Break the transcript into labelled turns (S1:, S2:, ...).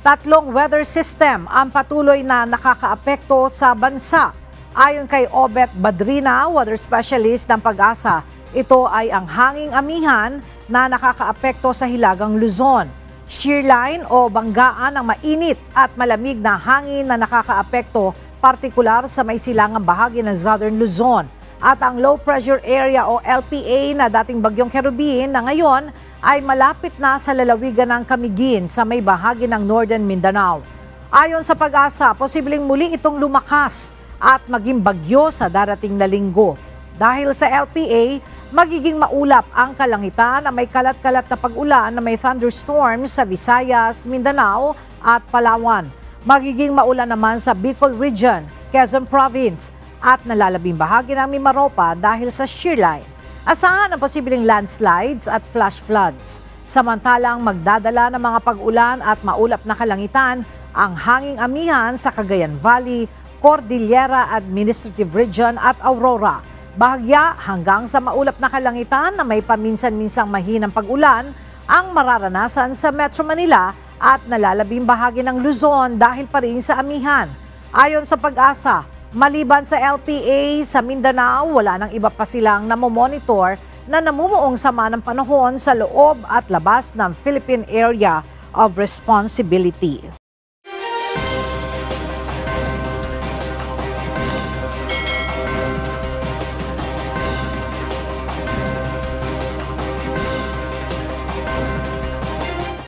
S1: Tatlong weather system ang patuloy na nakakaapekto sa bansa. Ayon kay Obet Badrina, weather specialist ng Pag-asa, ito ay ang hanging amihan na nakakaapekto sa Hilagang Luzon. Shear line o banggaan ng mainit at malamig na hangin na nakakaapekto partikular sa may silangang bahagi ng Southern Luzon. At ang low pressure area o LPA na dating bagyong Cherubin na ngayon ay malapit na sa lalawigan ng Camiguin sa may bahagi ng Northern Mindanao. Ayon sa Pag-asa, posibleng muli itong lumakas at maging bagyo sa darating na linggo. Dahil sa LPA, magiging maulap ang kalangitan na may kalat-kalat na pag-ulan na may thunderstorms sa Visayas, Mindanao at Palawan. Magiging maulan naman sa Bicol Region, Quezon Province at nalalabing bahagi ng Mimaropa dahil sa shear line. Asahan ang posibleng landslides at flash floods. Samantalang magdadala ng mga pag-ulan at maulap na kalangitan ang hanging amihan sa Cagayan Valley, Cordillera Administrative Region at Aurora. Bahagya hanggang sa maulap na kalangitan na may paminsan-minsang mahinang pag-ulan ang mararanasan sa Metro Manila at nalalabing bahagi ng Luzon dahil pa rin sa amihan. Ayon sa Pag-asa, maliban sa LPA sa Mindanao, wala nang iba pa silang namomonitor na namumuong sama ng panahon sa loob at labas ng Philippine Area of Responsibility.